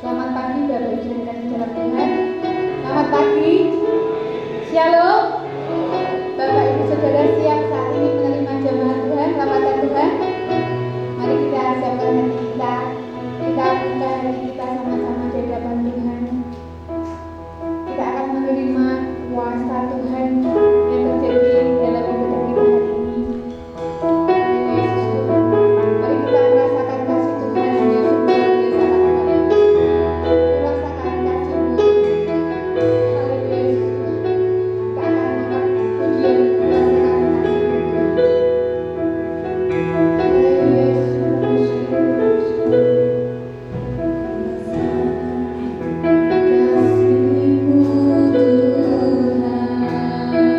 Selamat pagi Bapak Ibu yang dikasihi dalam Tuhan. Selamat pagi. Shalom. Bapak Ibu Saudara siap saat ini menerima jamaah Tuhan, lambatan Tuhan. Mari kita siapkan hati kita. Kita buka hati kita sama-sama di hadapan Tuhan. Kita akan menerima kuasa Tuhan yang terjadi dalam hidup kita hari ini. Yesus Tuhan. Mari kita merasakan kasih Tuhan yang luar biasa pada kami. Merasakan kasih-Mu. Haleluya Yesus Tuhan. Kita akan angkat pujian merasakan kasih-Mu. Haleluya Yesus Tuhan. Kasih-Mu Tuhan.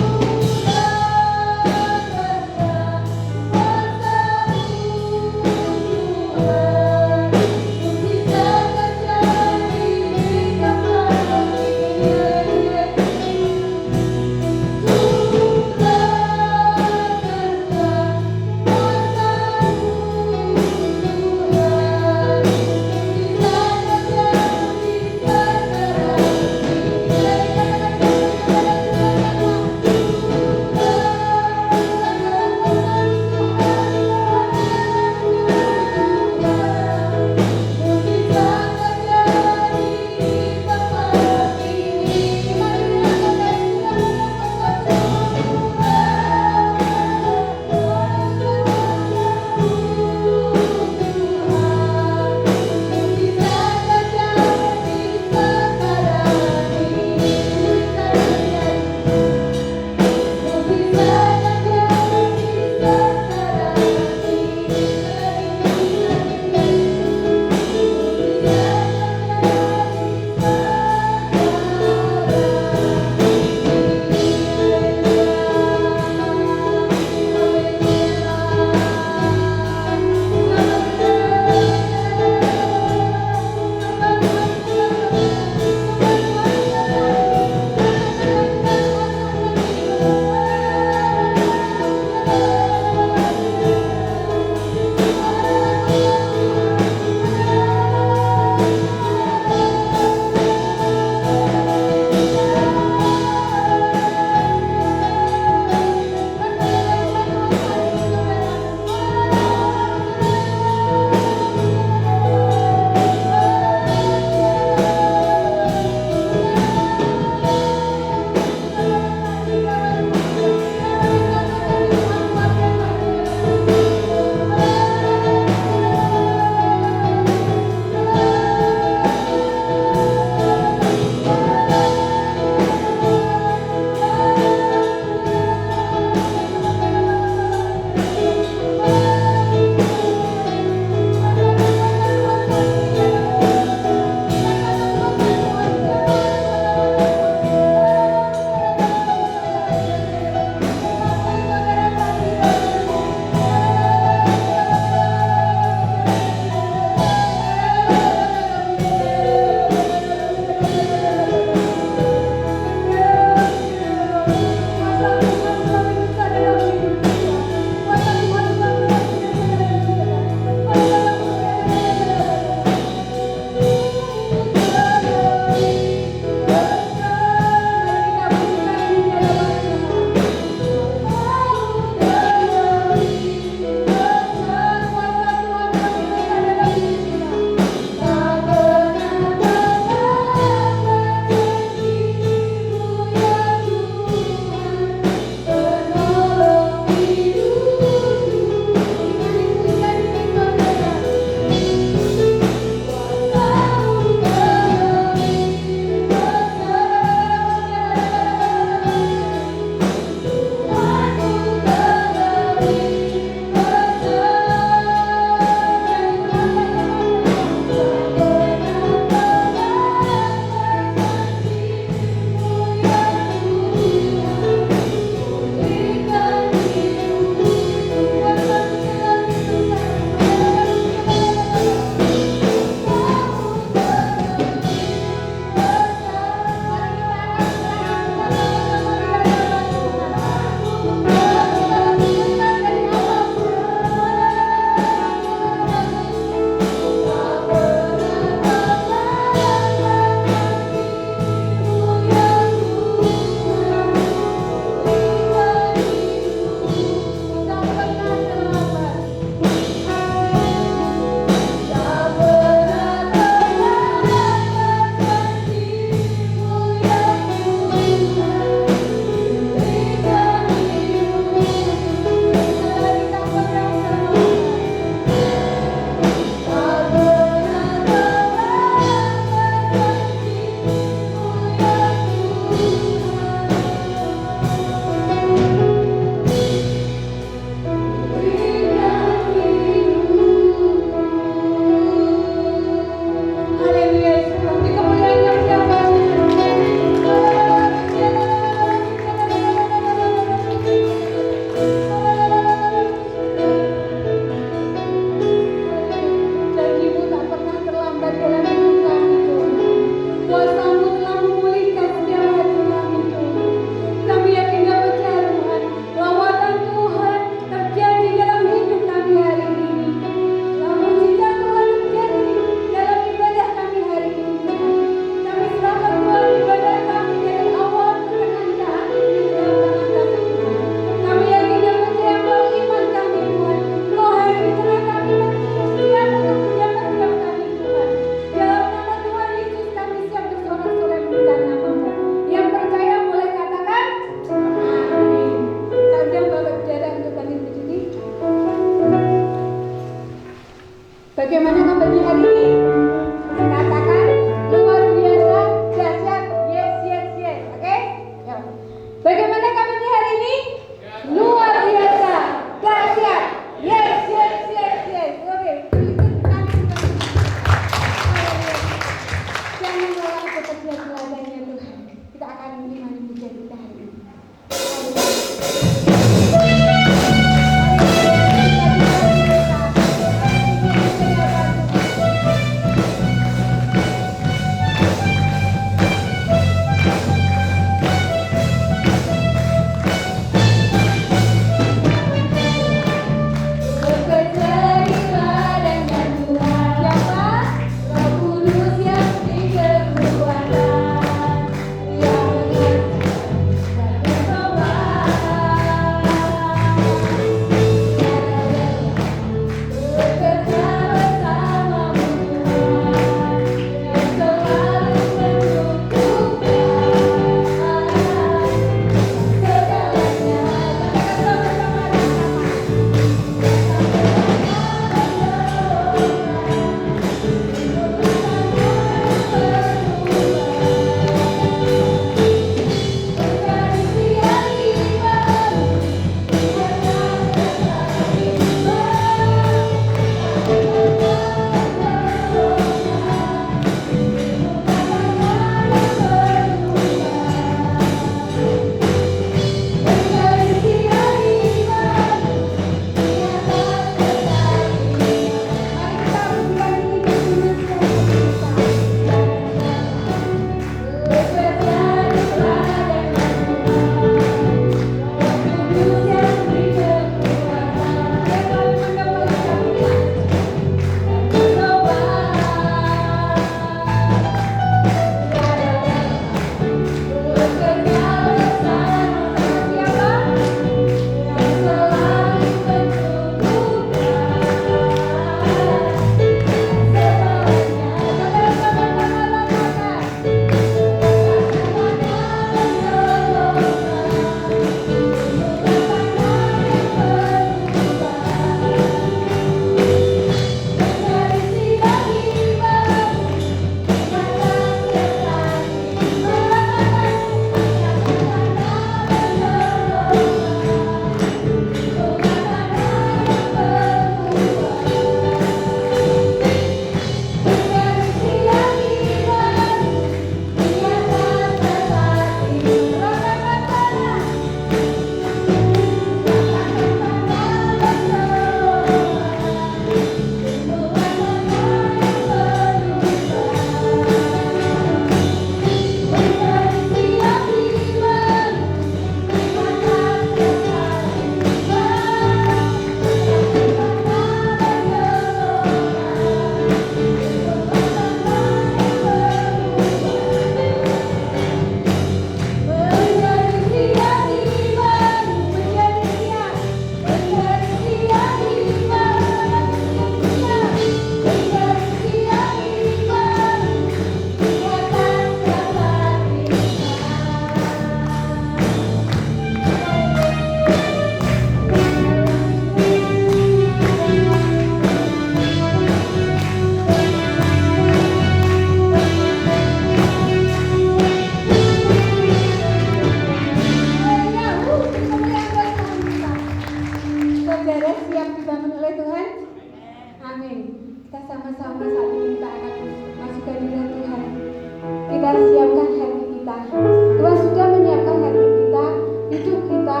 kita. Tuhan sudah menyiapkan hati kita, hidup kita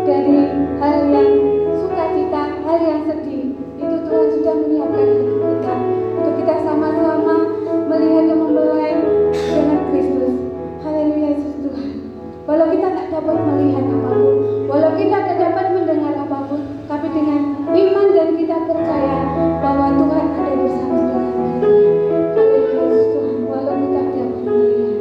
dari hal yang sukacita, hal yang sedih. Itu Tuhan sudah menyiapkan hati kita untuk kita sama-sama melihat dan membelai dengan Kristus. Haleluya Yesus Tuhan. Walau kita tak dapat melihat apapun, walau kita tak dapat mendengar apapun, tapi dengan iman dan kita percaya bahwa Tuhan ada bersama dengan kita. Haleluya Yesus Tuhan. Walau kita tak dapat melihat.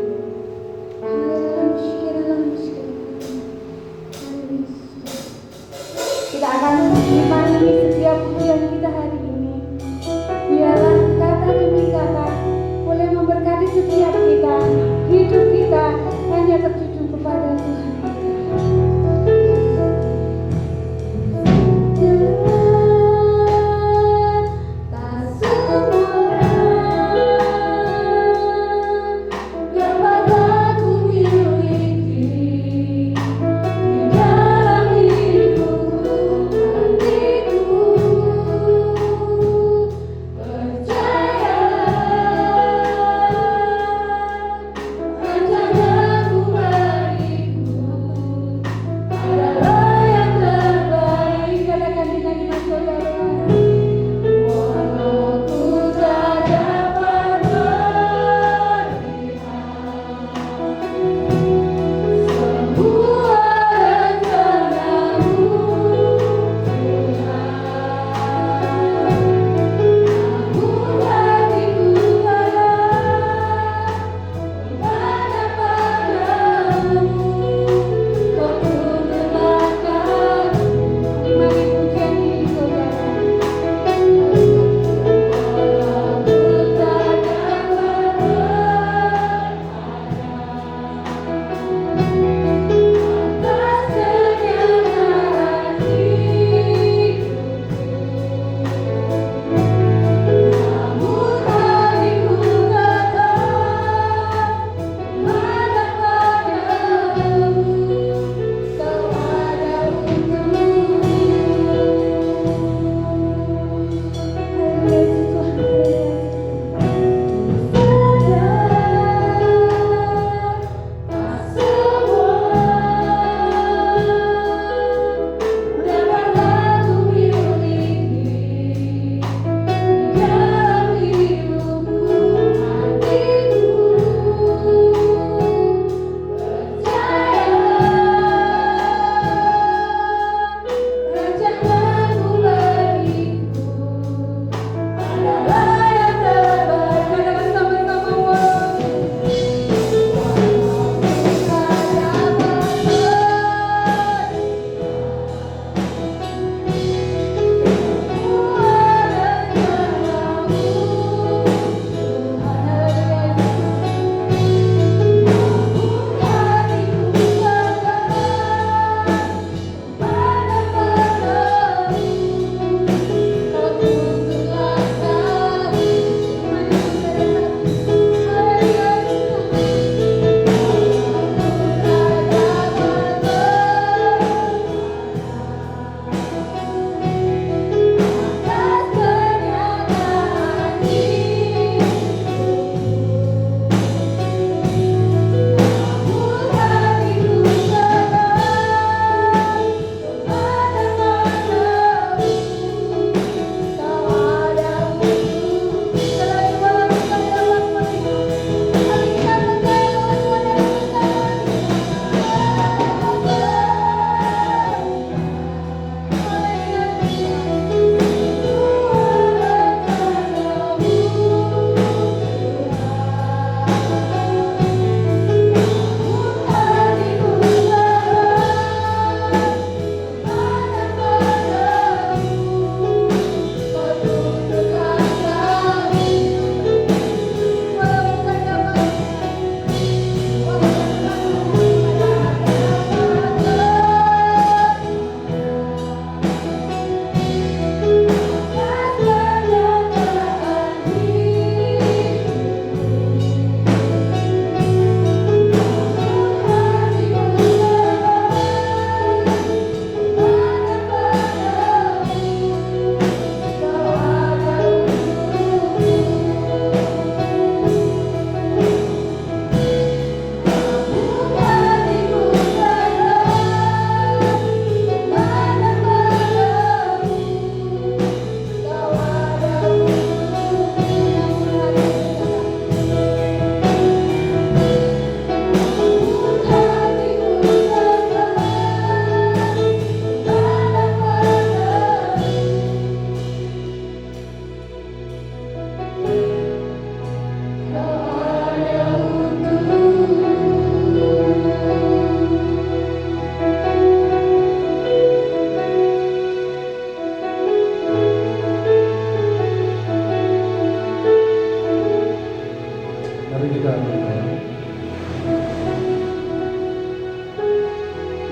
Mari kita berdoa.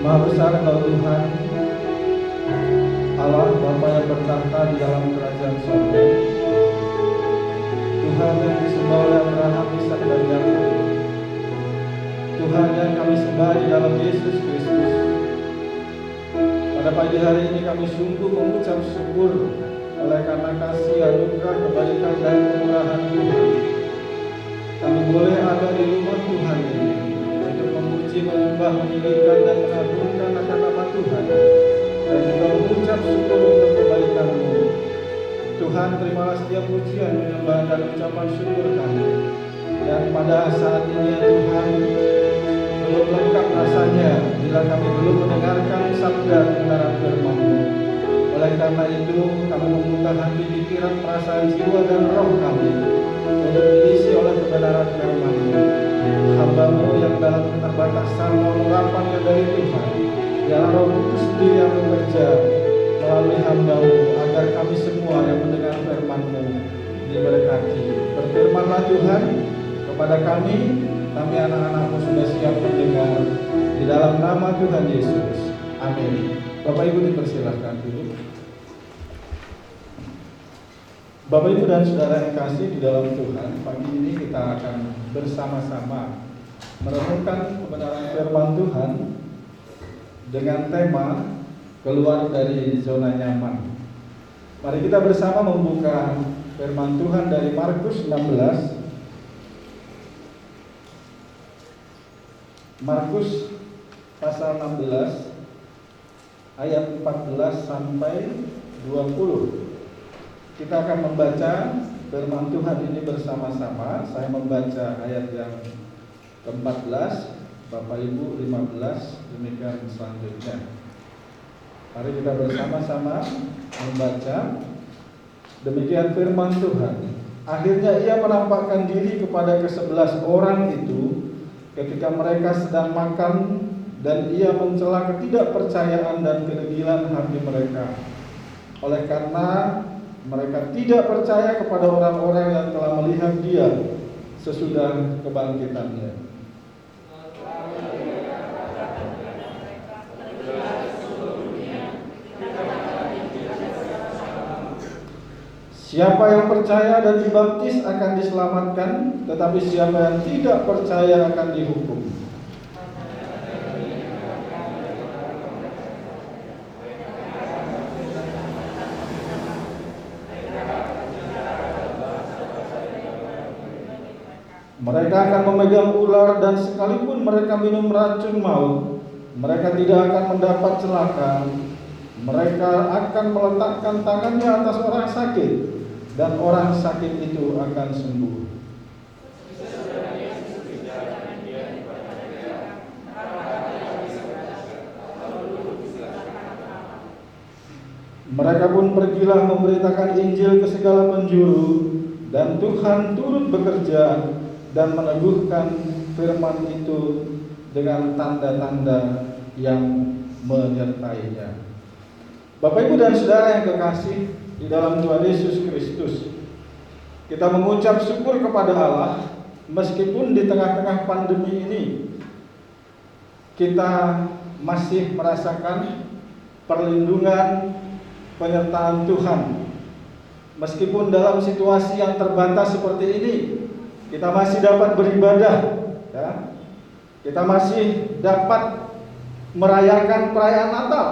Maha besar Engkau Tuhan, Allah Bapa yang bertahta di dalam kerajaan surga, Tuhan yang disembah oleh Abraham, Ishak dan Yakub, Tuhan yang kami sembah di dalam Yesus Kristus. Pada pagi hari ini kami sungguh mengucap syukur oleh karena kasih, anugerah, kebaikan dan kemurahan Tuhan. Kami boleh ada di rumah Tuhan ini untuk memuji, menyembah, meninggikan dan mengagungkan akan nama Tuhan, dan juga mengucap syukur untuk kebaikan-Mu. Tuhan, terimalah setiap pujian, menyembah dan ucapan syukur kami. Dan pada saat ini ya Tuhan, belum lengkap rasanya bila kami belum mendengarkan sabda kebenaran firman-Mu. Oleh karena itu kami membuka hati, pikiran, perasaan, jiwa dan roh kami untuk diisi oleh kebenaran firman-Mu. Hamba-Mu yang dalam keterbatasan mohon urapannya dari Tuhan, biarlah Roh Kudus sendiri yang bekerja melalui hamba-Mu, agar kami semua yang mendengar firman-Mu diberkati. Berfirmanlah Tuhan kepada kami anak-anak-Mu sudah siap mendengar, di dalam nama Tuhan Yesus. Amin. Bapak Ibu dipersilahkan dulu. Bapak Ibu dan Saudara yang kasih di dalam Tuhan, pagi ini kita akan bersama-sama merenungkan kebenaran firman Tuhan dengan tema keluar dari zona nyaman. Mari kita bersama membuka firman Tuhan dari Markus 16. Markus pasal 16 ayat 14 sampai 20. Kita akan membaca firman Tuhan ini bersama-sama. Saya membaca ayat yang ke-14, Bapak Ibu 15, demikian selanjutnya. Mari kita bersama-sama membaca. Demikian firman Tuhan. Akhirnya ia menampakkan diri kepada ke-11 orang itu ketika mereka sedang makan, dan ia mencela ketidakpercayaan dan kedegilan hati mereka. Oleh karena mereka tidak percaya kepada orang-orang yang telah melihat dia sesudah kebangkitannya. Siapa yang percaya dan dibaptis akan diselamatkan, tetapi siapa yang tidak percaya akan dihukum. Mereka akan memegang ular, dan sekalipun mereka minum racun maut, mereka tidak akan mendapat celaka. Mereka akan meletakkan tangannya atas orang sakit, dan orang sakit itu akan sembuh. Mereka pun pergilah memberitakan Injil ke segala penjuru, dan Tuhan turut bekerja dan meneguhkan firman itu dengan tanda-tanda yang menyertainya. Bapak Ibu dan Saudara yang kekasih di dalam Tuhan Yesus Kristus, kita mengucap syukur kepada Allah meskipun di tengah-tengah pandemi ini kita masih merasakan perlindungan, penyertaan Tuhan. Meskipun dalam situasi yang terbatas seperti ini, kita masih dapat beribadah, ya. Kita masih dapat merayakan perayaan Natal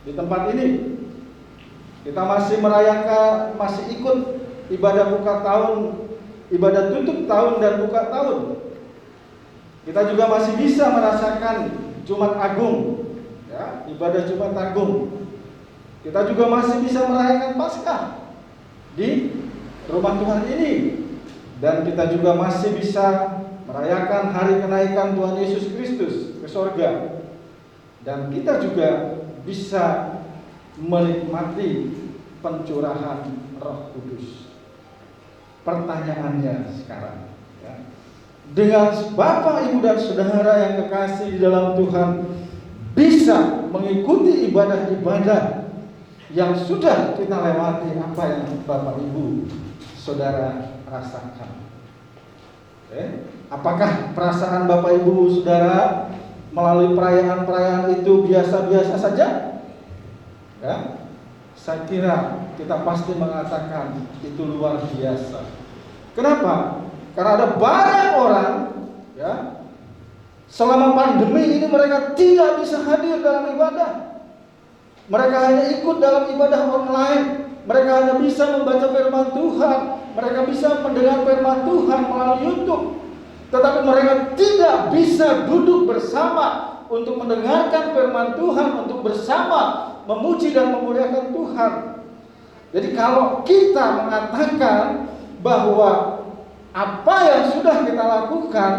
di tempat ini. Kita masih merayakan, masih ikut ibadah buka tahun, ibadah tutup tahun dan buka tahun. Kita juga masih bisa merasakan Jumat Agung, ya, ibadah Jumat Agung. Kita juga masih bisa merayakan Paskah di rumah Tuhan ini. Dan kita juga masih bisa merayakan hari kenaikan Tuhan Yesus Kristus ke sorga. Dan kita juga bisa menikmati pencurahan Roh Kudus. Pertanyaannya sekarang, ya, dengan Bapak, Ibu dan Saudara yang kekasih di dalam Tuhan bisa mengikuti ibadah-ibadah yang sudah kita lewati, apa yang Bapak, Ibu, Saudara rasakan? Apakah perasaan Bapak Ibu Saudara melalui perayaan-perayaan itu biasa-biasa saja? Ya, saya kira kita pasti mengatakan itu luar biasa. Kenapa? Karena ada banyak orang, ya, selama pandemi ini mereka tidak bisa hadir dalam ibadah. Mereka hanya ikut dalam ibadah online. Mereka hanya bisa membaca firman Tuhan. Mereka bisa mendengar firman Tuhan melalui YouTube. Tetapi mereka tidak bisa duduk bersama untuk mendengarkan firman Tuhan, untuk bersama memuji dan memuliakan Tuhan. Jadi kalau kita mengatakan bahwa apa yang sudah kita lakukan,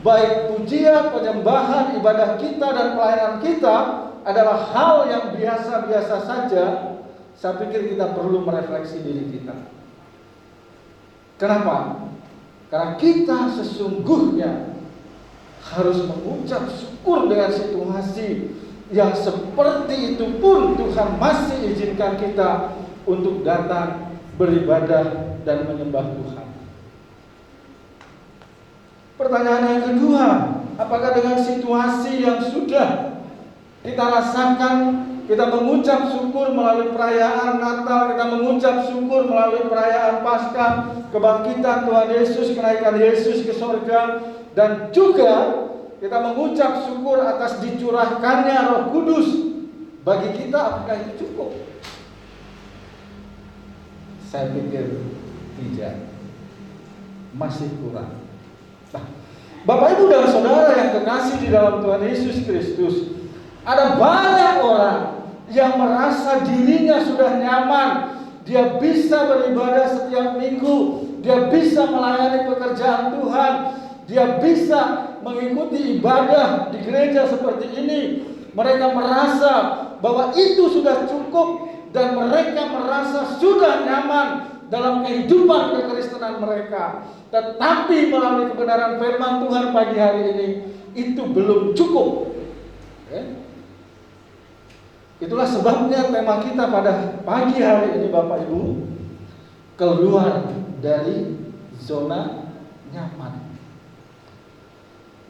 baik pujian, penyembahan, ibadah kita dan pelayanan kita adalah hal yang biasa-biasa saja, saya pikir kita perlu merefleksi diri kita. Kenapa? Karena kita sesungguhnya harus mengucap syukur dengan situasi yang seperti itu pun Tuhan masih izinkan kita untuk datang beribadah dan menyembah Tuhan. Pertanyaan yang kedua, apakah dengan situasi yang sudah kita rasakan, kita mengucap syukur melalui perayaan Natal, kita mengucap syukur melalui perayaan Paskah, kebangkitan Tuhan Yesus, kenaikan Yesus ke surga, dan juga kita mengucap syukur atas dicurahkannya Roh Kudus bagi kita, apakah itu cukup? Saya pikir tidak, masih kurang. Nah, Bapak Ibu dan Saudara yang kekasih di dalam Tuhan Yesus Kristus, ada banyak orang yang merasa dirinya sudah nyaman. Dia bisa beribadah setiap minggu, dia bisa melayani pekerjaan Tuhan, dia bisa mengikuti ibadah di gereja seperti ini. Mereka merasa bahwa itu sudah cukup dan mereka merasa sudah nyaman dalam kehidupan kekristenan mereka. Tetapi melalui kebenaran firman Tuhan pagi hari ini, itu belum cukup. Itulah sebabnya tema kita pada pagi hari ini, Bapak Ibu, keluar dari zona nyaman.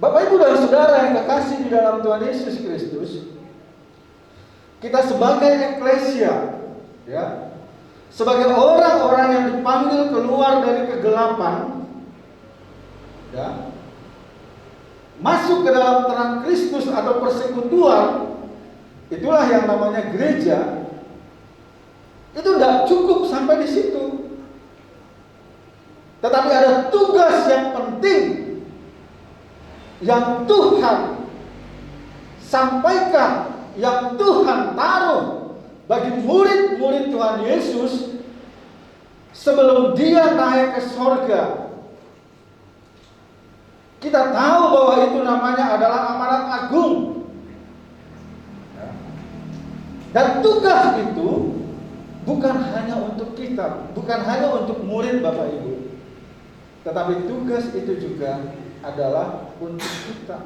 Bapak Ibu dan Saudara yang kekasih di dalam Tuhan Yesus Kristus, kita sebagai eklesia, ya, sebagai orang-orang yang dipanggil keluar dari kegelapan, ya, masuk ke dalam terang Kristus atau persekutuan, itulah yang namanya gereja. Itu tidak cukup sampai di situ, tetapi ada tugas yang penting yang Tuhan sampaikan, yang Tuhan taruh bagi murid-murid Tuhan Yesus sebelum dia naik ke surga. Kita tahu bahwa itu namanya adalah amanat agung. Dan tugas itu bukan hanya untuk kita, bukan hanya untuk murid Bapak Ibu, tetapi tugas itu juga adalah untuk kita.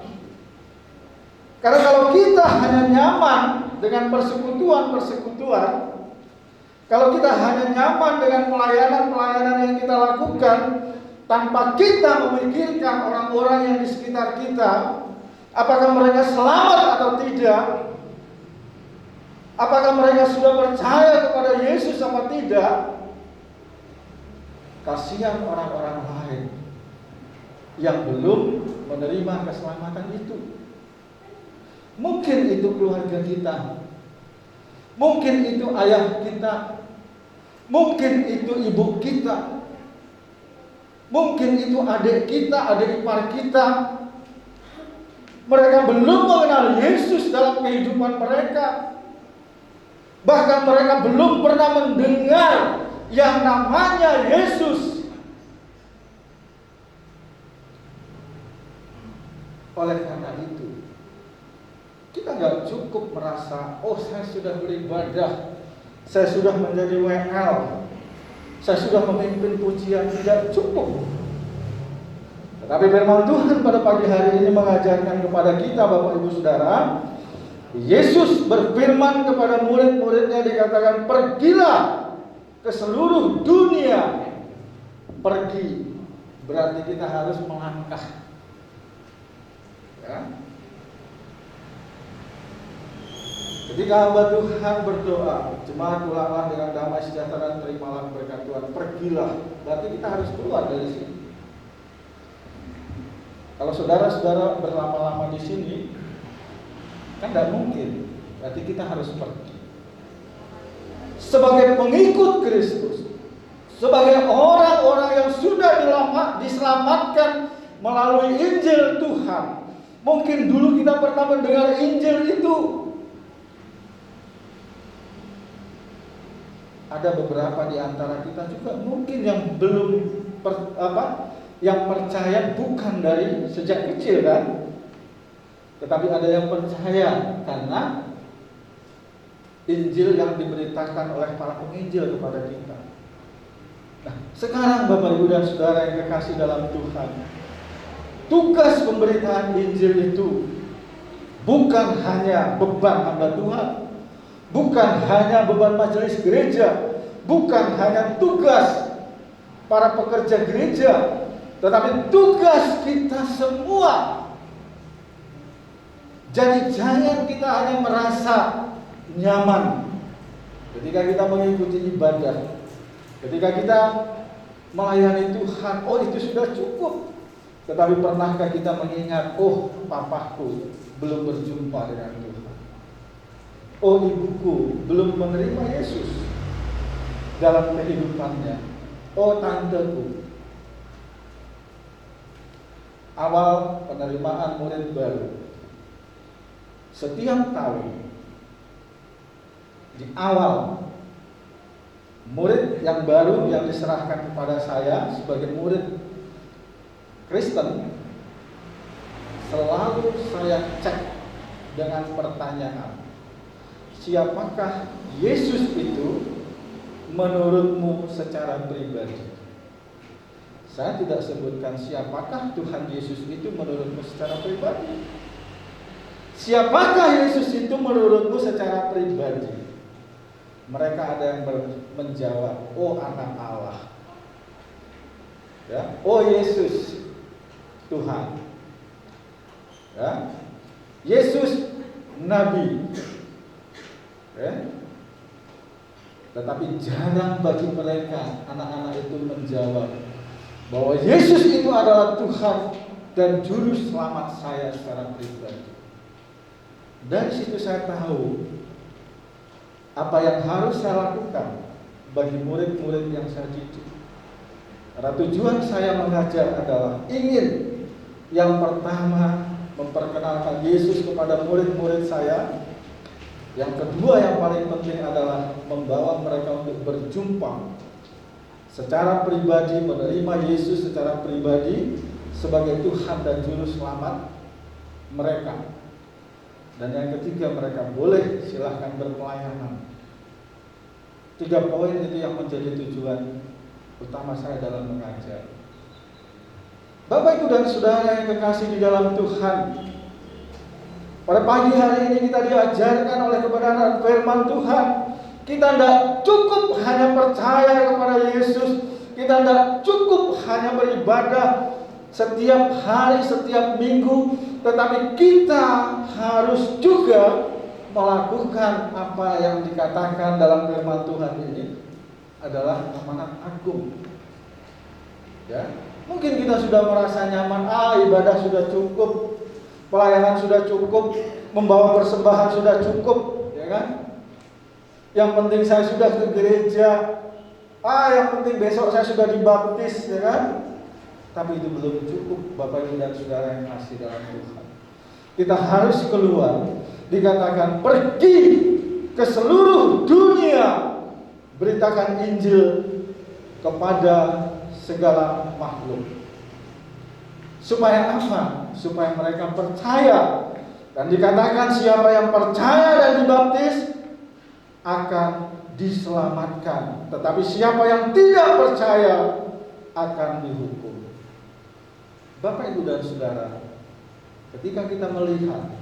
Karena kalau kita hanya nyaman dengan persekutuan-persekutuan, kalau kita hanya nyaman dengan pelayanan-pelayanan yang kita lakukan, tanpa kita memikirkan orang-orang yang di sekitar kita, apakah mereka selamat atau tidak, apakah mereka sudah percaya kepada Yesus atau tidak, kasihan orang-orang lain yang belum menerima keselamatan itu. Mungkin itu keluarga kita, mungkin itu ayah kita, mungkin itu ibu kita, mungkin itu adik kita, adik ipar kita. Mereka belum mengenal Yesus dalam kehidupan mereka. Bahkan mereka belum pernah mendengar yang namanya Yesus. Oleh karena itu, kita nggak cukup merasa, oh saya sudah beribadah, saya sudah menjadi WL, saya sudah memimpin pujian. Tidak cukup. Tetapi firman Tuhan pada pagi hari ini mengajarkan kepada kita, Bapak Ibu Saudara, Yesus berfirman kepada murid-muridnya, dikatakan, pergilah ke seluruh dunia, pergi berarti kita harus melangkah. Ya. Ketika hamba Tuhan berdoa, jemaat pulanglah dengan damai sejahtera, terimalah berkat Tuhan, pergilah. Berarti kita harus keluar dari sini. Kalau saudara-saudara berlama-lama di sini, kan tidak mungkin. Berarti kita harus pergi. Sebagai pengikut Kristus, sebagai orang-orang yang sudah diselamatkan melalui Injil Tuhan. Mungkin dulu kita pernah mendengar Injil itu. Ada beberapa di antara kita juga mungkin yang belum yang percaya bukan dari sejak kecil kan, tetapi ada yang percaya karena Injil yang diberitakan oleh para penginjil kepada kita. Nah, sekarang Bapak Ibu dan Saudara yang kekasih dalam Tuhan, tugas pemberitaan Injil itu bukan hanya beban hamba Tuhan, bukan hanya beban majelis gereja, bukan hanya tugas para pekerja gereja, tetapi tugas kita semua. Jadi jangan kita hanya merasa nyaman ketika kita mengikuti ibadah, ketika kita melayani Tuhan, oh itu sudah cukup. Tetapi pernahkah kita mengingat, oh papaku belum berjumpa dengan Tuhan, oh ibuku belum menerima Yesus dalam kehidupannya, oh tanteku. Awal penerimaan murid baru, setiap tahun di awal, murid yang baru yang diserahkan kepada saya sebagai murid Kristen, selalu saya cek dengan pertanyaan, siapakah Yesus itu menurutmu secara pribadi? Saya tidak sebutkan siapakah Tuhan Yesus itu menurutmu secara pribadi. Siapakah Yesus itu menurutmu secara pribadi? Mereka ada yang menjawab, oh anak Allah, ya, oh Yesus Tuhan, ya, Yesus Nabi, ya. Tetapi jarang bagi mereka anak-anak itu menjawab bahwa Yesus itu adalah Tuhan dan Juru Selamat saya secara pribadi. Dari situ saya tahu apa yang harus saya lakukan bagi murid-murid yang saya didik. Karena tujuan saya mengajar adalah ingin yang pertama memperkenalkan Yesus kepada murid-murid saya. Yang kedua yang paling penting adalah membawa mereka untuk berjumpa secara pribadi, menerima Yesus secara pribadi sebagai Tuhan dan Juru Selamat mereka. Dan yang ketiga, mereka boleh silahkan berpelayanan. 3 poin itu yang menjadi tujuan utama saya dalam mengajar. Bapak, Ibu dan Saudara yang kekasih di dalam Tuhan, pada pagi hari ini kita diajarkan oleh kebenaran firman Tuhan. Kita tidak cukup hanya percaya kepada Yesus, kita tidak cukup hanya beribadah setiap hari, setiap minggu, tetapi kita harus juga melakukan apa yang dikatakan dalam firman Tuhan ini adalah amanat agung. Ya, mungkin kita sudah merasa nyaman, ibadah sudah cukup, pelayanan sudah cukup, membawa persembahan sudah cukup, ya kan? Yang penting saya sudah ke gereja, yang penting besok saya sudah dibaptis, ya kan? Tapi itu belum cukup, Bapak Ibu dan Saudara yang kasih dalam Tuhan. Kita harus keluar. Dikatakan pergi ke seluruh dunia, beritakan Injil kepada segala makhluk. Supaya apa? Supaya mereka percaya. Dan dikatakan siapa yang percaya dan dibaptis akan diselamatkan. Tetapi siapa yang tidak percaya akan dihukum. Bapak, Ibu dan Saudara, ketika kita melihat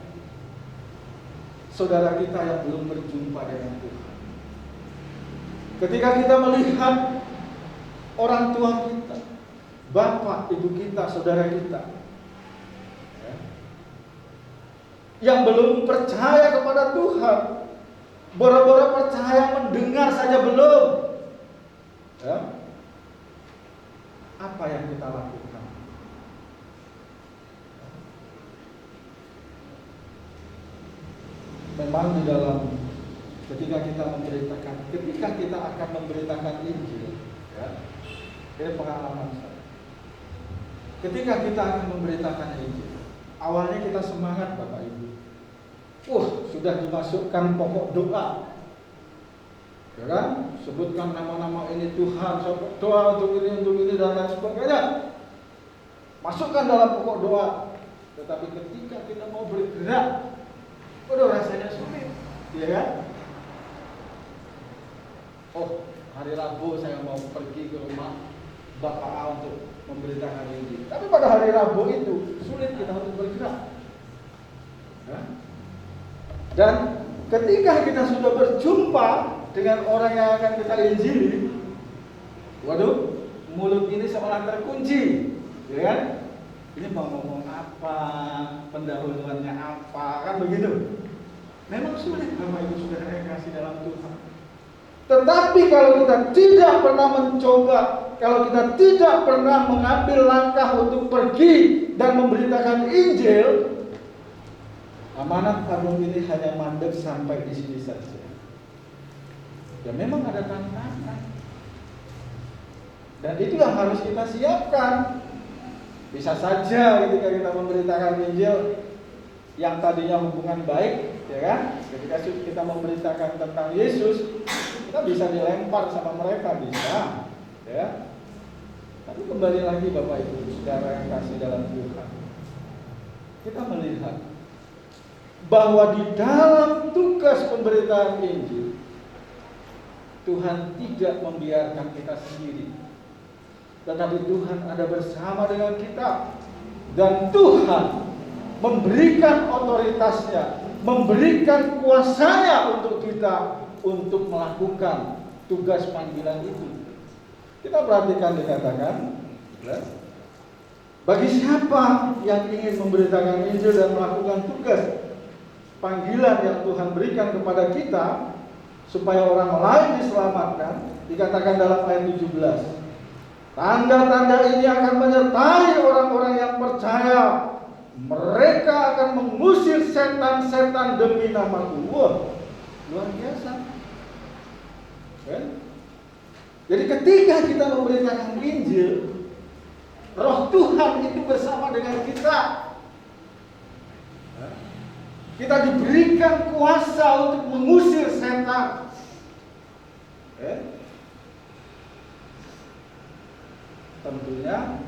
saudara kita yang belum berjumpa dengan Tuhan, ketika kita melihat orang tua kita bapak, ibu kita, saudara kita, ya, yang belum percaya kepada Tuhan, boro-boro percaya mendengar saja belum, ya, apa yang kita lakukan? Memang di dalam ketika kita akan memberitakan Injil, ya, ini pengalaman saya. Ketika kita akan memberitakan Injil, awalnya kita semangat Bapak Ibu. Sudah dimasukkan pokok doa, ya kan? Sebutkan nama-nama ini Tuhan, doa untuk ini dan lain sebagainya. Masukkan dalam pokok doa. Tetapi ketika kita mau bergerak, rasanya sulit, ya kan? Hari Rabu saya mau pergi ke rumah Bapak A untuk memberitakan Injil. Tapi pada hari Rabu itu sulit kita untuk bergerak, ya? Dan ketika kita sudah berjumpa dengan orang yang akan kita injili, mulut ini seolah terkunci, ya kan? Ini mau ngomong apa, pendahuluannya apa, kan begitu. Memang sulit Bapak Ibu Saudara yang kasih dalam Tuhan. Tetapi kalau kita tidak pernah mencoba, kalau kita tidak pernah mengambil langkah untuk pergi dan memberitakan Injil, amanat agung ini hanya mandek sampai di sini saja. Ya memang ada tantangan. Dan itu yang harus kita siapkan. Bisa saja ketika kita memberitakan Injil yang tadinya hubungan baik, ya kan? Ketika kita memberitakan tentang Yesus, kita bisa dilempar sama mereka, bisa, ya. Tapi kembali lagi Bapak Ibu Saudara yang kasih dalam Tuhan, kita melihat bahwa di dalam tugas pemberitaan Injil, Tuhan tidak membiarkan kita sendiri, tetapi Tuhan ada bersama dengan kita. Dan Tuhan memberikan otoritasnya, memberikan kuasanya untuk kita untuk melakukan tugas panggilan itu. Kita perhatikan dikatakan, ya, bagi siapa yang ingin memberitakan Injil dan melakukan tugas panggilan yang Tuhan berikan kepada kita supaya orang lain diselamatkan, dikatakan dalam ayat 17. Tanda-tanda ini akan menyertai orang-orang yang percaya. Mereka akan mengusir setan-setan demi nama-Ku. Luar biasa. Okay? Jadi ketika kita memberitakan Injil, Roh Tuhan itu bersama dengan kita. Kita diberikan kuasa untuk mengusir setan. Okay? Tentunya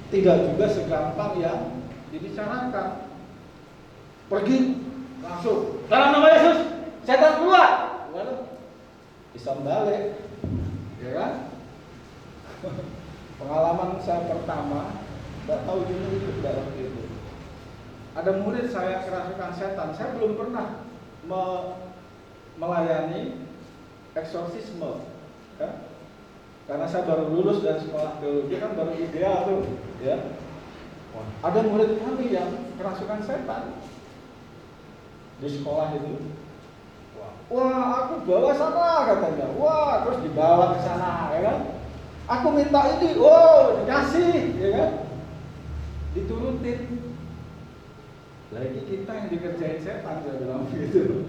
tidak juga segampang yang dibicarakan. Pergi langsung dalam nama Yesus, setan keluar. Bisa balik, ya kan? Pengalaman saya pertama, nggak tahu juga itu dalam itu. Ada murid saya kerasukan setan. Saya belum pernah melayani eksorsisme, ya? Karena saya baru lulus dari sekolah teologi, kan baru ideal tuh, ya. Ada murid kami yang kerasukan setan di sekolah itu. Wah, aku bawa sana katanya. Wah, terus dibawa ke sana, ya kan? Aku minta ini, dikasih, ya kan? Diturutin. Lagi kita yang dikerjain setan, saya bilang begitu.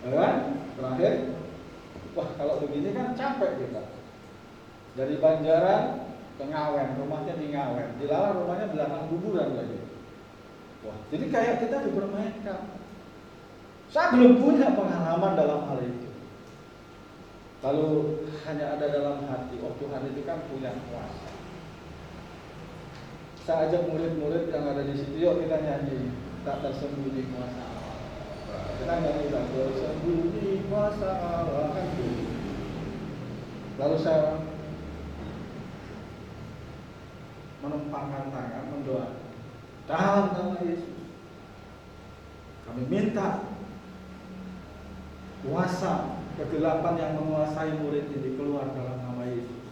Ya kan? Terakhir, kalau begini kan capek kita. Dari Banjaran ke Ngawen, rumahnya di Ngawen. Dilalah rumahnya belakang kuburan lagi. Jadi kayak kita dipermainkan. Saya belum punya pengalaman dalam hal itu. Lalu hanya ada dalam hati, Tuhan itu kan punya kuasa. Saya ajak murid-murid yang ada di situ, yuk kita nyanyi Tak Tersembunyi Kuasa Allah. Kita nyanyi Tak Tersembunyi Kuasa Allah, kan gitu. Lalu saya menempatkan tangan, mendoakan dalam nama Yesus. Kami minta kuasa kegelapan yang menguasai murid ini keluar dalam nama Yesus.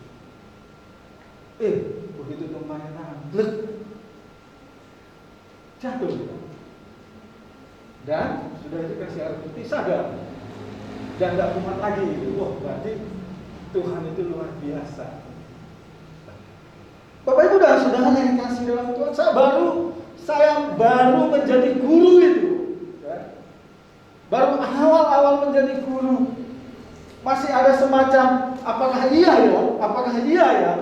Begitu tumpahnya tangan, blek, jatuh. Dan sudah dikasih air putih, sadar. Dan tidak kumat lagi gitu. Wah, berarti Tuhan itu luar biasa. Bapak Ibu dan Saudara yang kasih dalam Tuhan, saya baru menjadi guru itu. Ya. Baru awal-awal menjadi guru. Masih ada semacam apakah iya ya?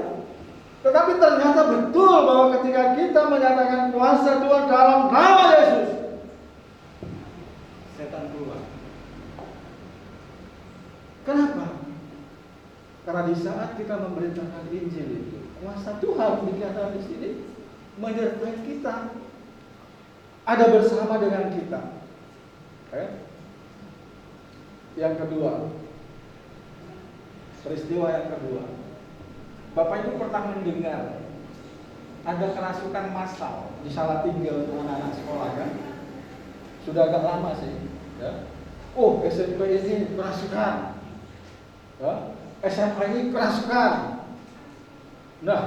Tetapi ternyata betul bahwa ketika kita menyatakan kuasa Tuhan dalam nama Yesus, setan keluar. Kenapa? Karena di saat kita memberitakan Injil itu, kuasa Tuhan dikatakan di sini menyertai kita, ada bersama dengan kita. Yang kedua, peristiwa yang kedua, Bapak Ibu pernah mendengar ada kerasukan massal di Salatiga untuk anak-anak sekolah kan? Sudah agak lama sih. Ya. SMP ini kerasukan. Ya. SMA ini kerasukan. Nah,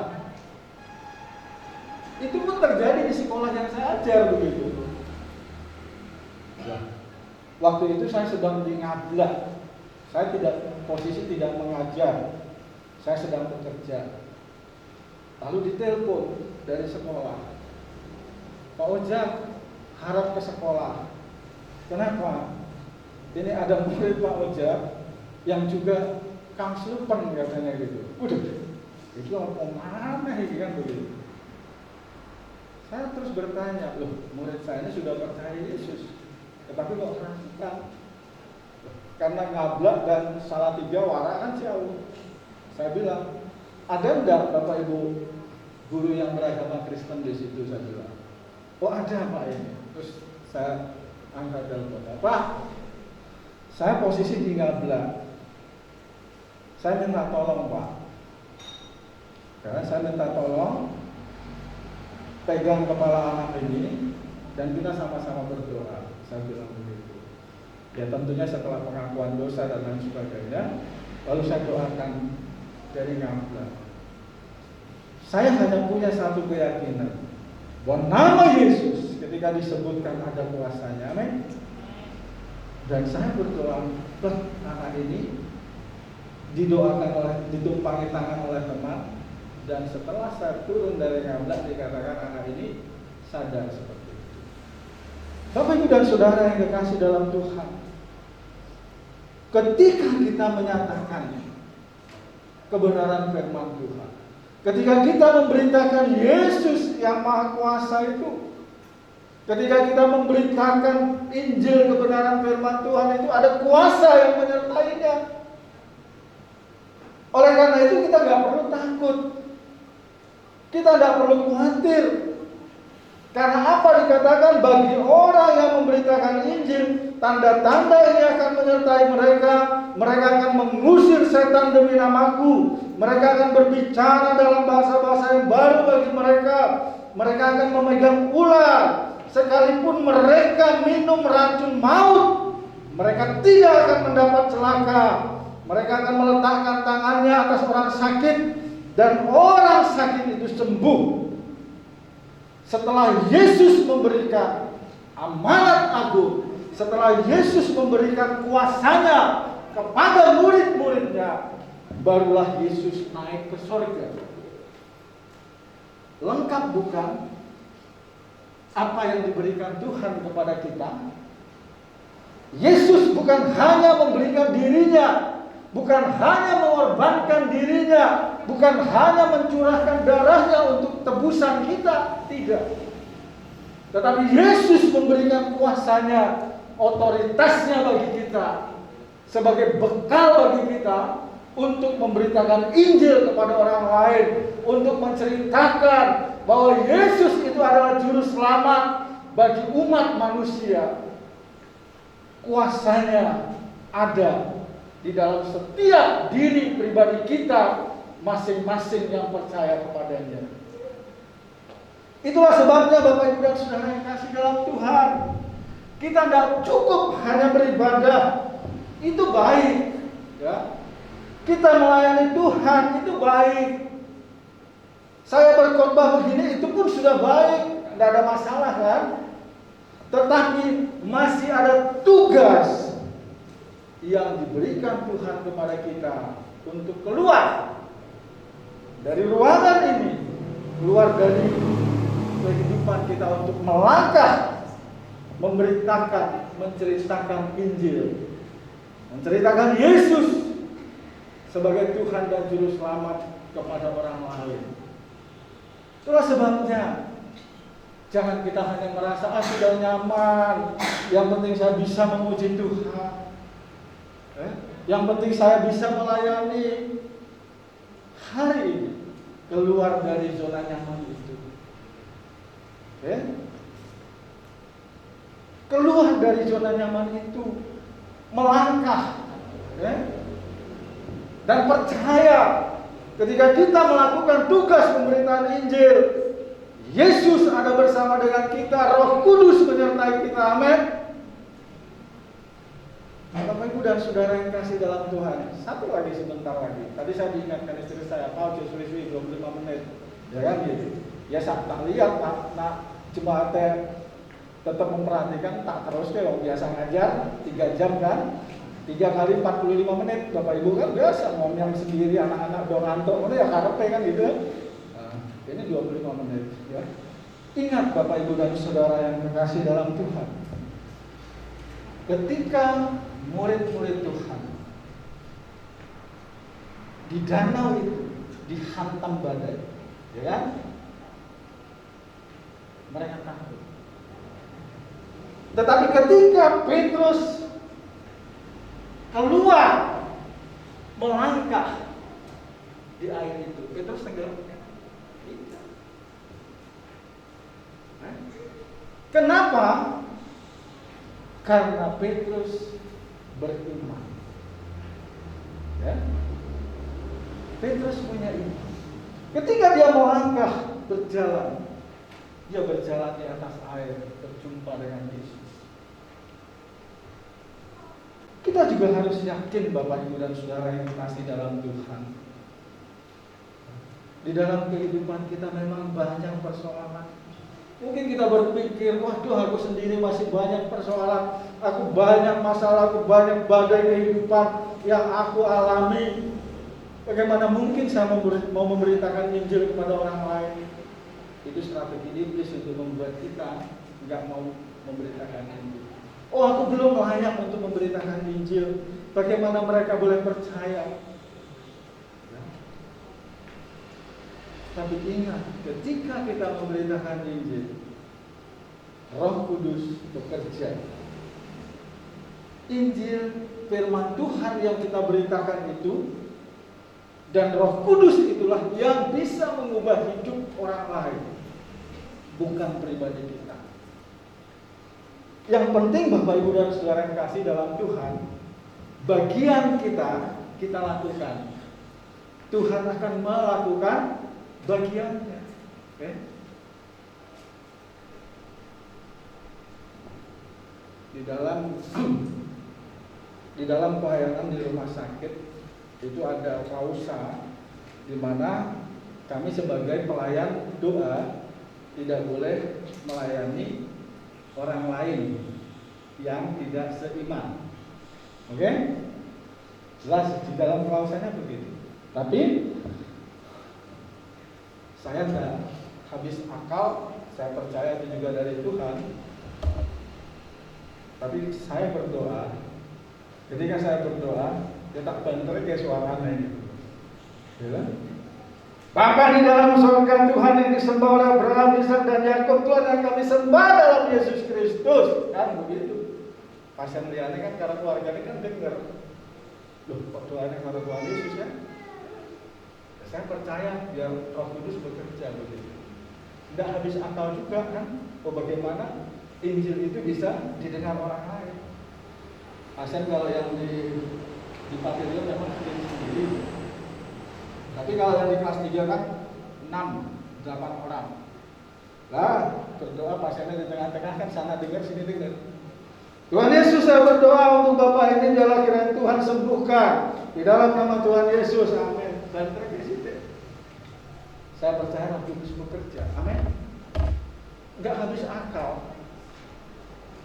itu pun terjadi di sekolah yang saya ajar begitu. Ya. Waktu itu saya sedang di Ngablak. Saya posisi tidak mengajar. Saya sedang bekerja. Lalu ditelepon dari sekolah. Pak Ojak, harap ke sekolah. Kenapa? Ini ada murid Pak Ojak yang juga kamslupen katanya gitu. Udah, itu apa mana ini kan begitu. Saya terus bertanya, loh murid saya ini sudah percaya Yesus, tetapi kok kerasukan? Karena Ngablak dan Salatiga Wara kan jauh. Saya bilang, ada enggak Bapak Ibu guru yang beragama Kristen di situ? Saya bilang, oh ada Pak ini. Terus saya angkat telepon, Pak, saya posisi di Ngablak. Saya minta tolong Pak. Karena saya minta tolong pegang kepala anak ini dan kita sama-sama berdoa. Saya bilang begitu. Ya tentunya setelah pengakuan dosa dan lain sebagainya, lalu saya doakan dari Ngablak. Saya hanya punya satu keyakinan bahwa nama Yesus ketika disebutkan ada kuasanya, amin. Dan saya berdoa, anak ini ditumpangi tangan oleh teman, dan setelah saya turun dari Ngablak dikatakan anak ini sadar seperti itu. Bapak Ibu dan Saudara yang dikasih dalam Tuhan, ketika kita menyatakan kebenaran firman Tuhan, ketika kita memberitakan Yesus yang Maha Kuasa itu, ketika kita memberitakan Injil kebenaran firman Tuhan itu, ada kuasa yang menyertainya. Oleh karena itu kita nggak perlu takut, kita nggak perlu khawatir. Karena apa dikatakan bagi orang yang memberitakan Injil, tanda-tanda ini akan menyertai mereka. Mereka akan mengusir setan demi namaku. Mereka akan berbicara dalam bahasa-bahasa yang baru bagi mereka. Mereka akan memegang ular. Sekalipun mereka minum racun maut, mereka tidak akan mendapat celaka. Mereka akan meletakkan tangannya atas orang sakit dan orang sakit itu sembuh. Setelah Yesus memberikan amanat agung, setelah Yesus memberikan kuasanya kepada murid-muridnya, barulah Yesus naik ke surga. Lengkap bukan apa yang diberikan Tuhan kepada kita? Yesus bukan hanya memberikan dirinya, bukan hanya mengorbankan dirinya, bukan hanya mencurahkan darahnya untuk tebusan kita, tidak. Tetapi Yesus memberikan kuasanya, otoritasnya bagi kita, sebagai bekal bagi kita untuk memberitakan Injil kepada orang lain, untuk menceritakan bahwa Yesus itu adalah juru selamat bagi umat manusia. Kuasanya ada di dalam setiap diri pribadi kita masing-masing yang percaya kepadanya. Itulah sebabnya Bapak Ibu dan Saudara yang kasih dalam Tuhan, kita tidak cukup hanya beribadah, itu baik, ya. Kita melayani Tuhan itu baik, Saya berkhotbah begini itu pun sudah baik, tidak ada masalah kan? Tetapi masih ada tugas yang diberikan Tuhan kepada kita untuk keluar dari ruangan ini, keluar dari kehidupan kita untuk melangkah, memberitakan, menceritakan Injil, menceritakan Yesus sebagai Tuhan dan Juru Selamat kepada orang lain. Itulah sebabnya jangan kita hanya merasa sudah nyaman, yang penting saya bisa memuji Tuhan, yang penting saya bisa melayani. Hari ini keluar dari zona nyaman itu, keluar dari zona nyaman itu, melangkah, dan percaya ketika kita melakukan tugas pemberitaan Injil, Yesus ada bersama dengan kita, Roh Kudus menyertai kita, amin. Bapak Ibu dan Saudara yang kasih dalam Tuhan, satu lagi sebentar lagi. Tadi saya diingatkan istri saya, Pak suwi-suwi 25 menit, ya kan gitu. Ya saya tak lihat, nak jemaatnya tetap memperhatikan, tak terus kayak biasa ngajar 3 jam kan, 3 kali 45 menit. Bapak Ibu kan biasa ngomong sendiri, anak-anak dong ngantuk, mana ya karepe kan gitu. Ini 25 menit ya. Ingat Bapak Ibu dan Saudara yang kekasih dalam Tuhan, ketika murid-murid Tuhan di danau itu dihantam badai, ya kan? Mereka takut. Tetapi ketika Petrus keluar melangkah di air itu, Petrus tenggelam. Kenapa? Karena Petrus beriman. Ya? Petrus punya iman. Ketika dia melangkah berjalan, dia berjalan di atas air, berjumpa dengan Yesus. Kita juga harus yakin Bapak Ibu dan Saudara yang kasih dalam Tuhan, di dalam kehidupan kita memang banyak persoalan. Mungkin kita berpikir, waduh aku sendiri masih banyak persoalan, aku banyak masalah, aku banyak badai kehidupan yang aku alami. Bagaimana mungkin saya mau memberitakan Injil kepada orang lain? Itu strategi iblis untuk membuat kita nggak mau memberitakan Injil. Oh, aku belum layak untuk memberitakan Injil. Bagaimana mereka boleh percaya? Tapi ingat, ketika kita memberitakan Injil, Roh Kudus bekerja. Injil, firman Tuhan yang kita beritakan itu, dan Roh Kudus itulah yang bisa mengubah hidup orang lain, bukan pribadi kita. Yang penting Bapak Ibu dan Saudara yang kasih dalam Tuhan, bagian kita lakukan. Tuhan akan melakukan bagiannya. Okay? Di dalam pelayanan di rumah sakit itu ada pausa, di mana kami sebagai pelayan doa tidak boleh melayani orang lain yang tidak seiman. Oke? Jelas di dalam pausanya begitu. Tapi saya tidak habis akal, saya percaya itu juga dari Tuhan. Tapi saya berdoa, ketika saya berdoa, dia tak banter kayak suaranya gitu. Ya? Bapa di dalam surga, Tuhan yang disembah oleh Abraham, Ishak dan Yakub, Tuhan yang kami sembah dalam Yesus Kristus. Kan begitu. Pasien liane kan karena keluarganya kan dengar. Loh, kok doanya karena Tuhan Yesus ya? Saya percaya biar Roh Kudus bekerja begitu. Tidak habis akal juga kan? Oh, bagaimana Injil itu bisa didengar orang lain? Pasien kalau yang di pavilion memang sendiri. Tapi kalau yang di kelas 3 kan 6-8 orang. Lah, berdoa pasiennya di tengah-tengah kan, sana dengar sini dengar. Tuhan Yesus, saya berdoa untuk Bapak ini, adalah kiranya Tuhan sembuhkan di dalam nama Tuhan Yesus, amin. Dan terkait Saya percaya Roh Kudus bekerja. Amin. Enggak habis akal.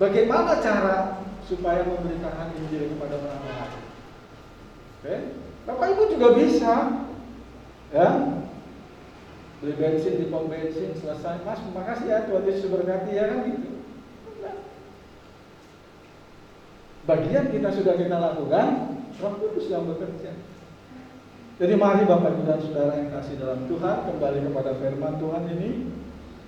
Bagaimana cara supaya memberitakan Injil kepada orang lain? Oke, Bapak Ibu juga bisa, ya. Beli bensin di pom bensin, selesai, Mas, makasih ya, Tuhan Yesus berkati, ya kan gitu. Bagian kita sudah kita lakukan, Roh Kudus yang bekerja. Jadi mari Bapak Ibu dan Saudara yang kasih dalam Tuhan, kembali kepada firman Tuhan ini,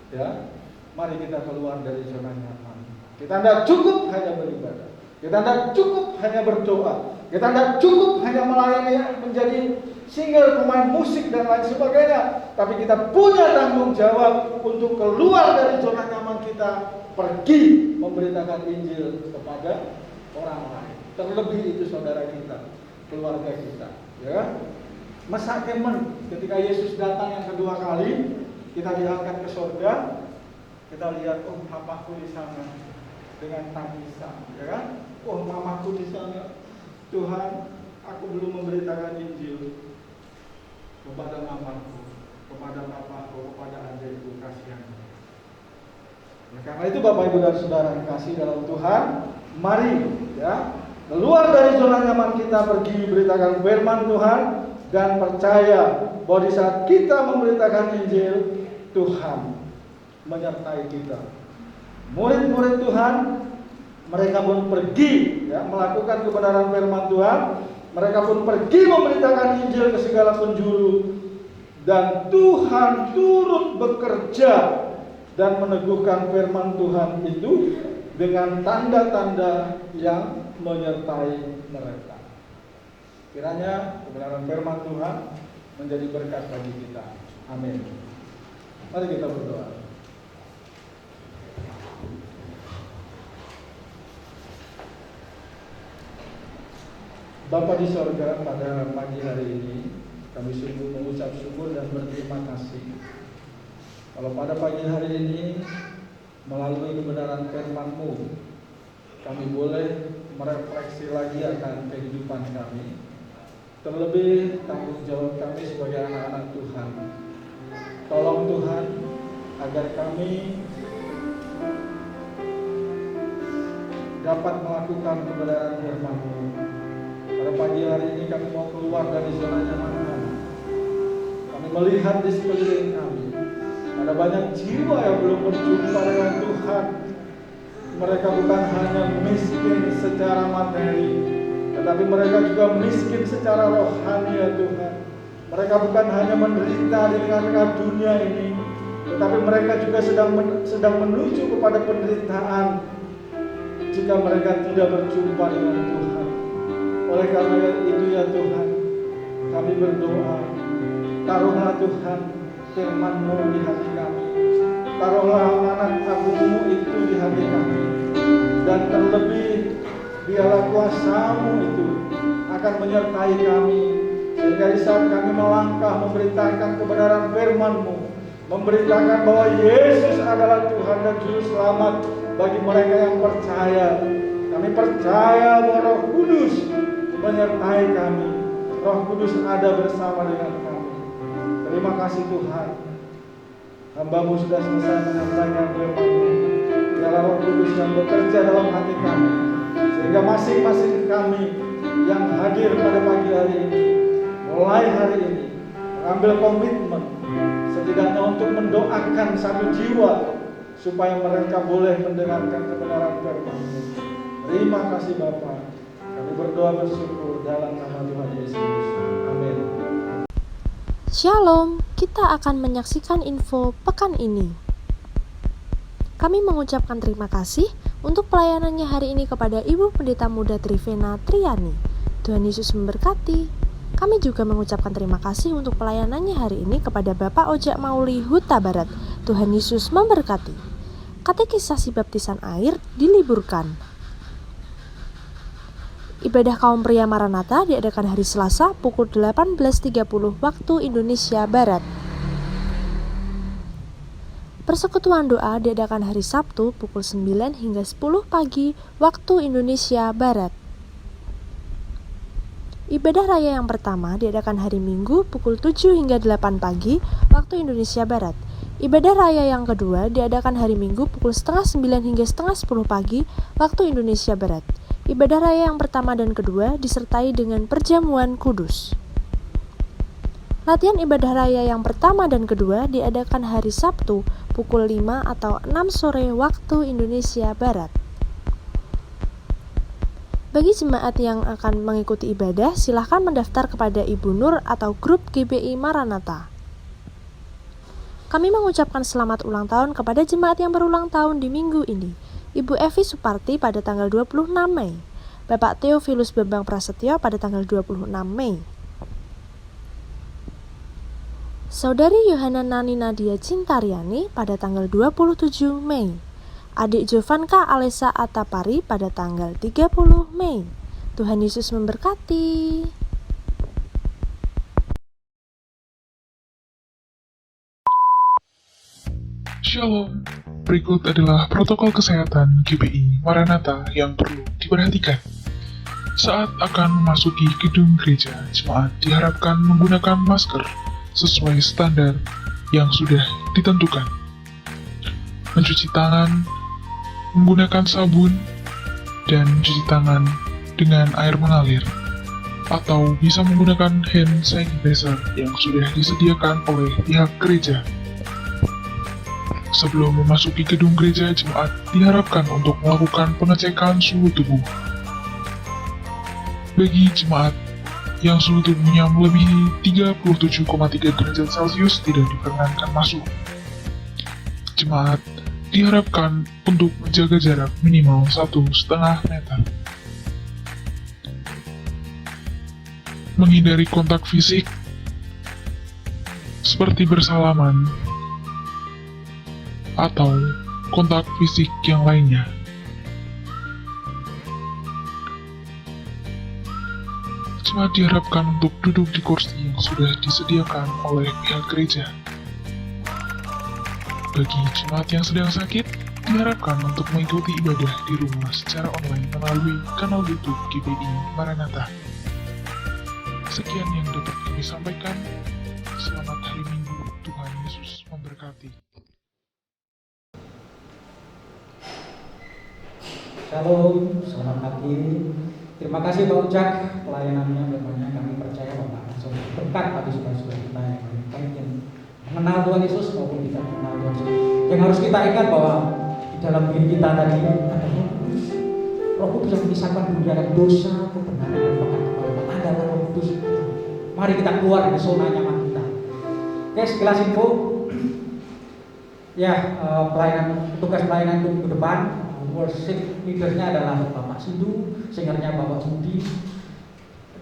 ya. Mari kita keluar dari zona nyaman. Kita tidak cukup hanya beribadah, kita tidak cukup hanya berdoa, kita tidak cukup hanya melayani menjadi singer, pemain musik dan lain sebagainya. Tapi kita punya tanggung jawab untuk keluar dari zona nyaman kita, pergi memberitakan Injil kepada orang lain. Terlebih itu saudara kita, keluarga kita, ya. Masa kemen ketika Yesus datang yang kedua kali, kita diangkat ke surga, kita lihat, oh papaku di sana dengan tangisan, ya kan? Oh mamaku di sana, Tuhan, aku belum memberitakan Injil kepada mamaku, kepada papaku, kepada adikku, kasihan. Ya, karena itu Bapak Ibu dan Saudara yang kasih dalam Tuhan, mari ya keluar dari zona nyaman kita, pergi beritakan firman Tuhan dan percaya bahwa di saat kita memberitakan Injil, Tuhan menyertai kita. Murid-murid Tuhan, mereka pun pergi ya, melakukan kebenaran firman Tuhan. Mereka pun pergi memberitakan Injil ke segala penjuru, dan Tuhan turut bekerja dan meneguhkan firman Tuhan itu dengan tanda-tanda yang menyertai mereka. Kiranya kebenaran firman Tuhan menjadi berkat bagi kita. Amin. Mari kita berdoa. Bapa di sorga, pada pagi hari ini kami sungguh mengucap syukur dan berterima kasih kalau pada pagi hari ini melalui kebenaran firman-Mu kami boleh merefleksi lagi akan kehidupan kami, terlebih tanggung jawab kami sebagai anak-anak Tuhan. Tolong Tuhan agar kami dapat melakukan kebenaran firman-Mu. Pada pagi hari ini kami mau keluar dari zona nyaman kami. Kami melihat di sekeliling kami ada banyak jiwa yang belum berjumpa dengan Tuhan. Mereka bukan hanya miskin secara materi, tetapi mereka juga miskin secara rohani ya Tuhan. Mereka bukan hanya menderita di tengah-tengah dunia ini, tetapi mereka juga sedang menuju kepada penderitaan jika mereka tidak berjumpa dengan Tuhan. Oleh karena itu ya Tuhan, kami berdoa, taruhlah Tuhan firman-Mu di hati kami, taruhlah amanat agung-Mu itu di hati kami, dan terlebih biarlah kuasa-Mu itu akan menyertai kami, sehingga di saat kami melangkah memberitakan kebenaran firman-Mu, memberitakan bahwa Yesus adalah Tuhan dan Juru Selamat bagi mereka yang percaya. Kami percaya bahwa Roh Kudus menyertai kami. Roh Kudus ada bersama dengan kami. Terima kasih Tuhan. Hamba-Mu sudah selesai menyampaikan firman-Mu. Biarlah Roh Kudus yang bekerja dalam hati kami, sehingga masing-masing kami yang hadir pada pagi hari ini, mulai hari ini, mengambil komitmen setidaknya untuk mendoakan satu jiwa supaya mereka boleh mendengarkan kebenaran firman-Mu. Terima kasih Bapa. Kami berdoa bersyukur dalam nama Tuhan Yesus. Amin. Shalom, kita akan menyaksikan info pekan ini. Kami mengucapkan terima kasih untuk pelayanannya hari ini kepada Ibu Pendeta Muda Trivena Triani. Tuhan Yesus memberkati. Kami juga mengucapkan terima kasih untuk pelayanannya hari ini kepada Bapak Ojak Mauli Huta Barat. Tuhan Yesus memberkati. Katekisasi baptisan air diliburkan. Ibadah kaum pria Maranatha diadakan hari Selasa pukul 18.30 waktu Indonesia Barat. Persekutuan doa diadakan hari Sabtu pukul 9 hingga 10 pagi waktu Indonesia Barat. Ibadah raya yang pertama diadakan hari Minggu pukul 7 hingga 8 pagi waktu Indonesia Barat. Ibadah raya yang kedua diadakan hari Minggu pukul setengah 9 hingga setengah 10 pagi waktu Indonesia Barat. Ibadah raya yang pertama dan kedua disertai dengan perjamuan kudus. Latihan ibadah raya yang pertama dan kedua diadakan hari Sabtu pukul 5 atau 6 sore waktu Indonesia Barat. Bagi jemaat yang akan mengikuti ibadah, silahkan mendaftar kepada Ibu Nur atau grup GBI Maranatha. Kami mengucapkan selamat ulang tahun kepada jemaat yang berulang tahun di minggu ini. Ibu Evi Suparti pada tanggal 26 Mei, Bapak Theophilus Bambang Prasetyo pada tanggal 26 Mei, Saudari Yohana Nani Nadia Cintariani pada tanggal 27 Mei, Adik Jovanka Alessa Atapari pada tanggal 30 Mei. Tuhan Yesus memberkati. Shalom, berikut adalah protokol kesehatan GBI Maranatha yang perlu diperhatikan. Saat akan memasuki gedung gereja, jemaat diharapkan menggunakan masker sesuai standar yang sudah ditentukan. Mencuci tangan, menggunakan sabun, dan cuci tangan dengan air mengalir, atau bisa menggunakan hand sanitizer yang sudah disediakan oleh pihak gereja. Sebelum memasuki gedung gereja, jemaat diharapkan untuk melakukan pengecekan suhu tubuh. Bagi jemaat yang suhu tubuhnya melebihi 37,3 derajat Celcius tidak diperkenankan masuk. Jemaat diharapkan untuk menjaga jarak minimal 1,5 meter. Menghindari kontak fisik seperti bersalaman atau kontak fisik yang lainnya. Jemaat diharapkan untuk duduk di kursi yang sudah disediakan oleh pihak gereja. Bagi jemaat yang sedang sakit, diharapkan untuk mengikuti ibadah di rumah secara online melalui kanal YouTube GBI Maranatha. Sekian yang dapat kami sampaikan. Selamat hari Minggu, Tuhan Yesus memberkati. Shalom, selamat pagi. Terima kasih Pak Ujak, pelayanannya banyak. Kami percaya Bapak langsung berkat bagi saudara-saudara kita yang baik yang mengenal Tuhan Yesus maupun tidak mengenal Tuhan Yesus. Yang harus kita ingat bahwa di dalam diri kita tadi ada Roh Kudus. Roh Kudus yang memisahkan dunia dan dosa, kebenaran dan bahkan ada Roh Kudus. Mari kita keluar dari zona nyaman kita. Oke, sekilas info. Ya, tugas pelayanan untuk minggu depan. Worship leadernya adalah Bapak Sindu, singernya Bapak Budi,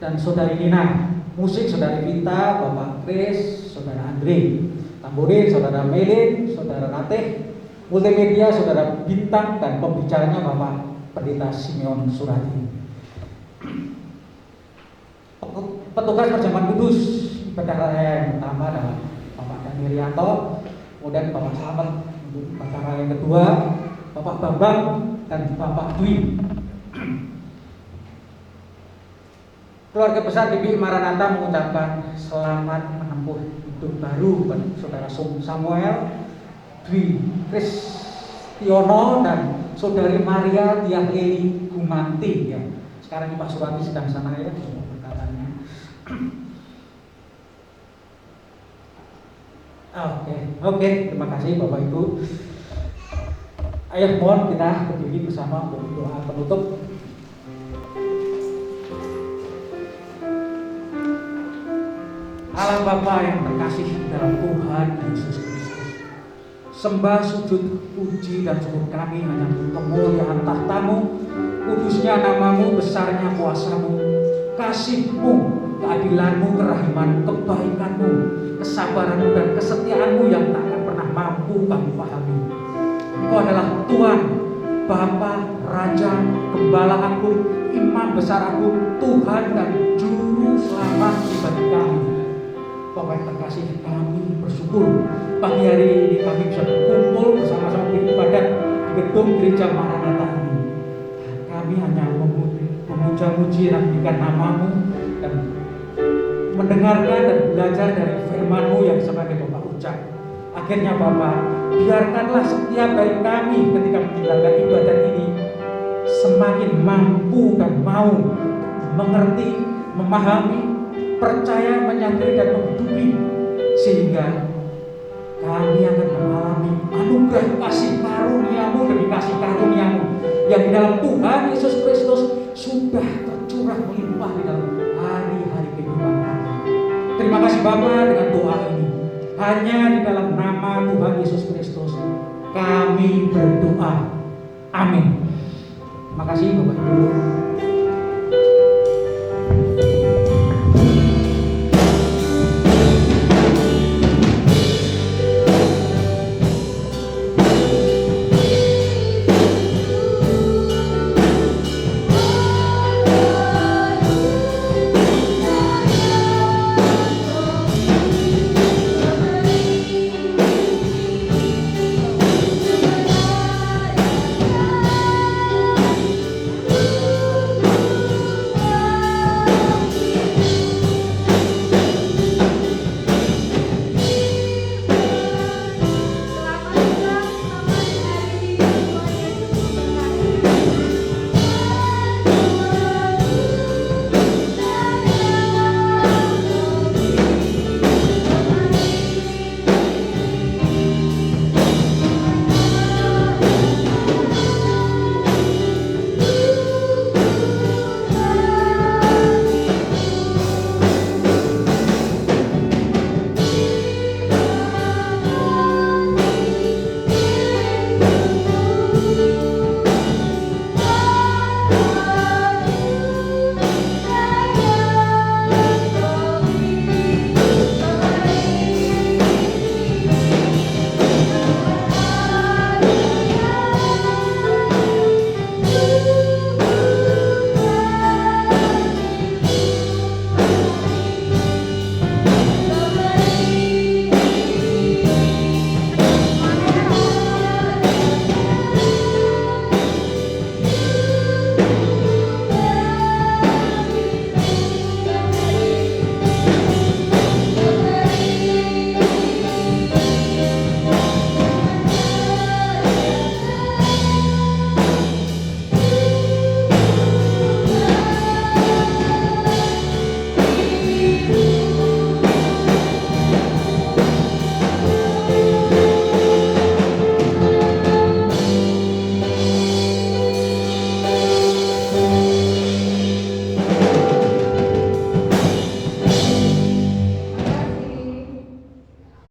dan Saudari Nina. Musik Saudari Vita, Bapak Chris, Saudara Andre. Tamborin Saudara Melin, Saudara Rateh. Multimedia Saudara Bintang, dan pembicaranya Bapak Pendeta Simeon Surati. Petugas perjamuan kudus ibadah raya yang pertama adalah Bapak Daniel Rianto, kemudian Bapak Slamet untuk ibadah raya yang kedua, Bapak Bambang dan Bapak Dwi. Keluarga besar GBI Maranatha mengucapkan selamat menempuh hidup baru kepada Saudara Samuel, Dwi Kristiono, dan Saudari Maria Tiah Lili Gumanti. Ya. Sekarang Pak Surati sedang sana ya, berkatanya. Oke, terima kasih Bapak Ibu. Ayo mohon kita berdiri bersama untuk doa penutup. Allah Bapa yang terkasih dalam Tuhan Yesus Kristus, sembah, sujud, puji dan syukur kami hanya untuk kemuliaan tahta-Mu, kudusnya nama-Mu, besarnya kuasa-Mu, kasih-Mu, keadilan-Mu, kerahiman-Mu, kebaikan-Mu, kesabaran-Mu dan kesetiaan-Mu yang tak akan pernah mampu kami pahami. Engkau adalah Tuhan, Bapa, Raja, Gembala Agung, Imam Besar Agung, Tuhan dan Juru Selamat bagi kami. Bapak yang terkasih, kami bersyukur pagi hari ini kami bisa berkumpul bersama-sama beribadat di gedung gereja Maranatha ini. Kami hanya memuja-muji dan meninggikan nama-Mu dan mendengarkan dan belajar dari firman-Mu yang sebagai Bapak ucap. Akhirnya Bapak, biarkanlah setiap dari kami ketika menjalankan ibadat ini semakin mampu dan mau mengerti, memahami, percaya, menyadari dan menghidupi, sehingga kami akan mengalami anugerah kasih karunia-Mu demi kasih karunia-Mu yang di dalam Tuhan Yesus Kristus sudah tercurah melimpah di dalam hari-hari kehidupan kami. Terima kasih Bapa, dengan doa ini hanya di dalam nama Tuhan Yesus Kristus kami berdoa. Amin. Terima kasih Bapak Ibu.